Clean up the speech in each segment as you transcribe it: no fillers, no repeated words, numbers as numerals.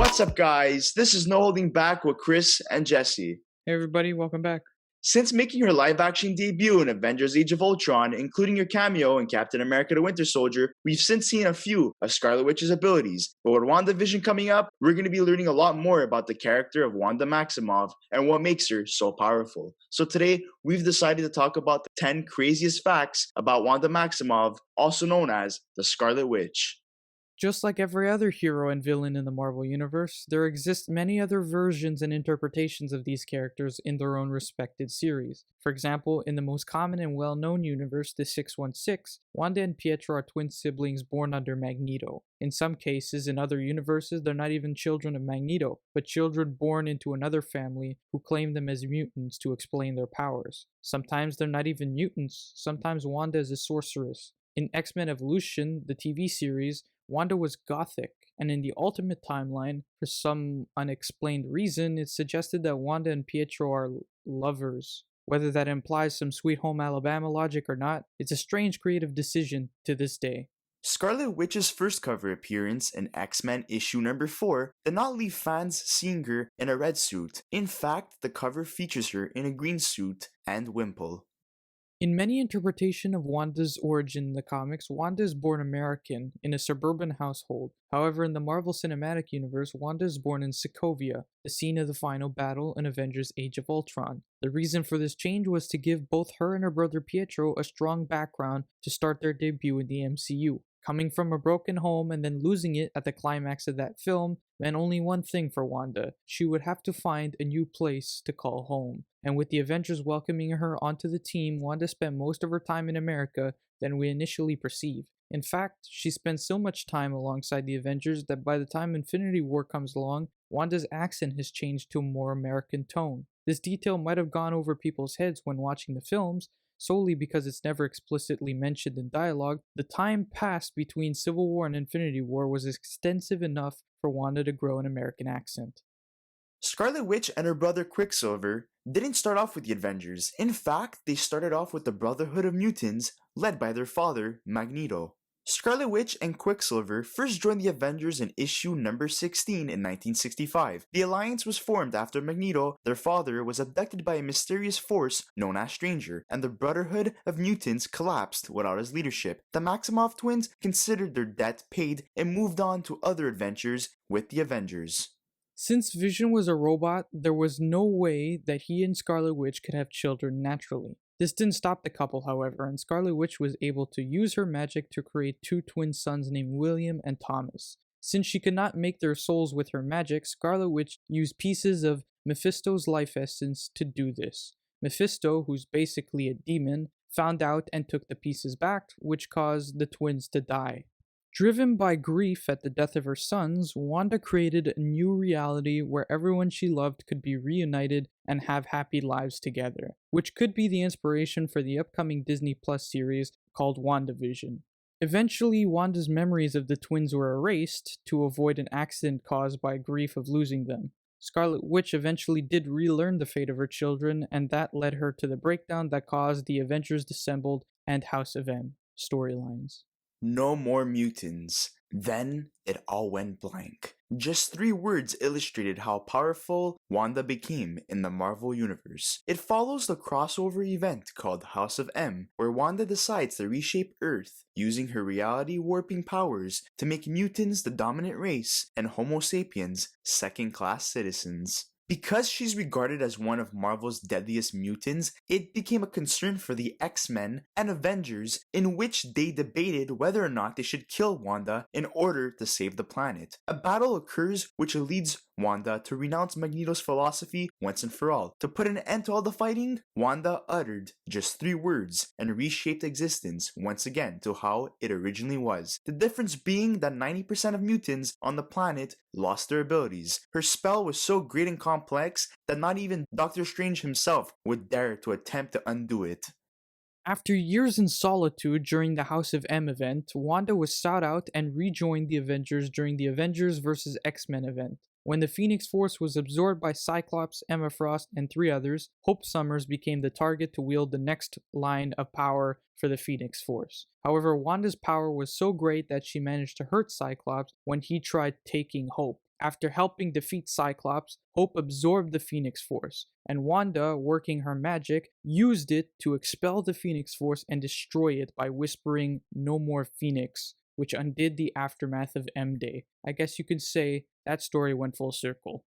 What's up, guys? This is No Holding Back with Chris and Jesse. Hey everybody, welcome back. Since making her live-action debut in Avengers Age of Ultron, including your cameo in Captain America the Winter Soldier, we've since seen a few of Scarlet Witch's abilities. But with Wandavision coming up, we're going to be learning a lot more about the character of Wanda Maximoff and what makes her so powerful. So today, we've decided to talk about the 10 craziest facts about Wanda Maximoff, also known as the Scarlet Witch. Just like every other hero and villain in the Marvel Universe, there exist many other versions and interpretations of these characters in their own respected series. For example, in the most common and well-known universe, the 616, Wanda and Pietro are twin siblings born under Magneto. In some cases, in other universes, they're not even children of Magneto, but children born into another family who claim them as mutants to explain their powers. Sometimes they're not even mutants, sometimes Wanda is a sorceress. In X-Men Evolution, the TV series, Wanda was gothic, and in the Ultimate Timeline, for some unexplained reason, it's suggested that Wanda and Pietro are lovers. Whether that implies some Sweet Home Alabama logic or not, it's a strange creative decision to this day. Scarlet Witch's first cover appearance in X-Men issue number 4 did not leave fans seeing her in a red suit. In fact, the cover features her in a green suit and wimple. In many interpretations of Wanda's origin in the comics, Wanda is born American in a suburban household. However, in the Marvel Cinematic Universe, Wanda is born in Sokovia, the scene of the final battle in Avengers Age of Ultron. The reason for this change was to give both her and her brother Pietro a strong background to start their debut in the MCU. Coming from a broken home and then losing it at the climax of that film meant only one thing for Wanda. She would have to find a new place to call home. And with the Avengers welcoming her onto the team, Wanda spent most of her time in America than we initially perceive. In fact, she spent so much time alongside the Avengers that by the time Infinity War comes along, Wanda's accent has changed to a more American tone. This detail might have gone over people's heads when watching the films, solely because it's never explicitly mentioned in dialogue. The time passed between Civil War and Infinity War was extensive enough for Wanda to grow an American accent. Scarlet Witch and her brother Quicksilver didn't start off with the Avengers. In fact, they started off with the Brotherhood of Mutants, led by their father, Magneto. Scarlet Witch and Quicksilver first joined the Avengers in issue number 16 in 1965. The alliance was formed after Magneto, their father, was abducted by a mysterious force known as Stranger, and the Brotherhood of Mutants collapsed without his leadership. The Maximoff twins considered their debt paid and moved on to other adventures with the Avengers. Since Vision was a robot, there was no way that he and Scarlet Witch could have children naturally. This didn't stop the couple, however, and Scarlet Witch was able to use her magic to create two twin sons named William and Thomas. Since she could not make their souls with her magic, Scarlet Witch used pieces of Mephisto's life essence to do this. Mephisto, who's basically a demon, found out and took the pieces back, which caused the twins to die. Driven by grief at the death of her sons, Wanda created a new reality where everyone she loved could be reunited and have happy lives together, which could be the inspiration for the upcoming Disney Plus series called Wandavision. Eventually, Wanda's memories of the twins were erased to avoid an accident caused by grief of losing them. Scarlet Witch eventually did relearn the fate of her children, and that led her to the breakdown that caused the Avengers Dissembled and House of M storylines. No more mutants. Then it all went blank. Just 3 words illustrated how powerful Wanda became in the Marvel Universe. It follows the crossover event called House of M, where Wanda decides to reshape Earth using her reality warping powers to make mutants the dominant race and Homo sapiens second-class citizens. Because she's regarded as one of Marvel's deadliest mutants, it became a concern for the X-Men and Avengers, in which they debated whether or not they should kill Wanda in order to save the planet. A battle occurs which leads Wanda to renounce Magneto's philosophy once and for all. To put an end to all the fighting, Wanda uttered just 3 words and reshaped existence once again to how it originally was. The difference being that 90% of mutants on the planet lost their abilities. Her spell was so great and complex that not even Doctor Strange himself would dare to attempt to undo it. After years in solitude during the House of M event, Wanda was sought out and rejoined the Avengers during the Avengers vs. X-Men event. When the Phoenix Force was absorbed by Cyclops, Emma Frost, and 3 others, Hope Summers became the target to wield the next line of power for the Phoenix Force. However, Wanda's power was so great that she managed to hurt Cyclops when he tried taking Hope. After helping defeat Cyclops, Hope absorbed the Phoenix Force, and Wanda, working her magic, used it to expel the Phoenix Force and destroy it by whispering, "No more Phoenix," which undid the aftermath of M-Day. I guess you could say that story went full circle.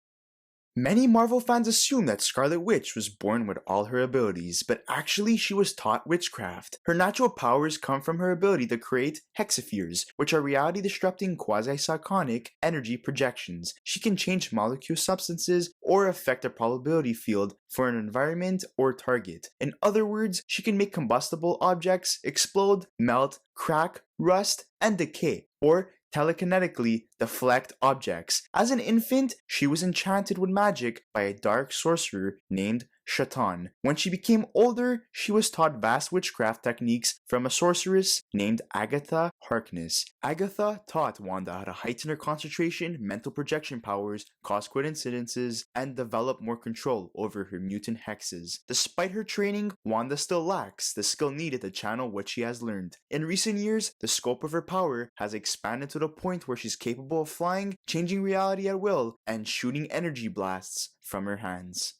Many Marvel fans assume that Scarlet Witch was born with all her abilities, but actually she was taught witchcraft. Her natural powers come from her ability to create hexapheres, which are reality-disrupting quasi-psychonic energy projections. She can change molecule substances or affect a probability field for an environment or target. In other words, she can make combustible objects explode, melt, crack, rust, and decay, or telekinetically deflect objects. As an infant, she was enchanted with magic by a dark sorcerer named Shaitan. When she became older, she was taught vast witchcraft techniques from a sorceress named Agatha Harkness. Agatha taught Wanda how to heighten her concentration, mental projection powers, cause coincidences, and develop more control over her mutant hexes. Despite her training, Wanda still lacks the skill needed to channel what she has learned. In recent years, the scope of her power has expanded to the point where she's capable of flying, changing reality at will, and shooting energy blasts from her hands.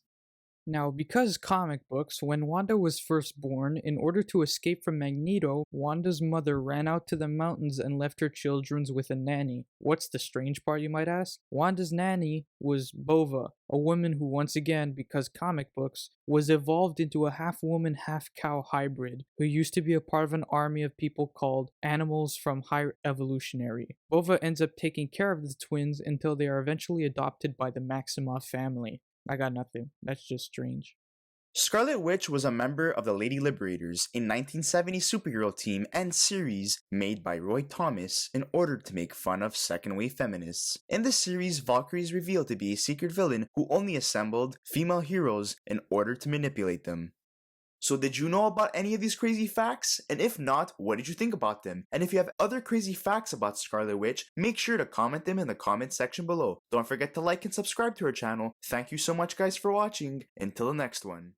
Now, because comic books, when Wanda was first born, in order to escape from Magneto, Wanda's mother ran out to the mountains and left her children with a nanny. What's the strange part, you might ask? Wanda's nanny was Bova, a woman who, once again, because comic books, was evolved into a half-woman, half-cow hybrid, who used to be a part of an army of people called Animals from High Evolutionary. Bova ends up taking care of the twins until they are eventually adopted by the Maximoff family. I got nothing. That's just strange. Scarlet Witch was a member of the Lady Liberators, a 1970 superhero team and series made by Roy Thomas in order to make fun of second-wave feminists. In the series, Valkyrie is revealed to be a secret villain who only assembled female heroes in order to manipulate them. So did you know about any of these crazy facts? And if not, what did you think about them? And if you have other crazy facts about Scarlet Witch, make sure to comment them in the comment section below. Don't forget to like and subscribe to our channel. Thank you so much guys for watching. Until the next one.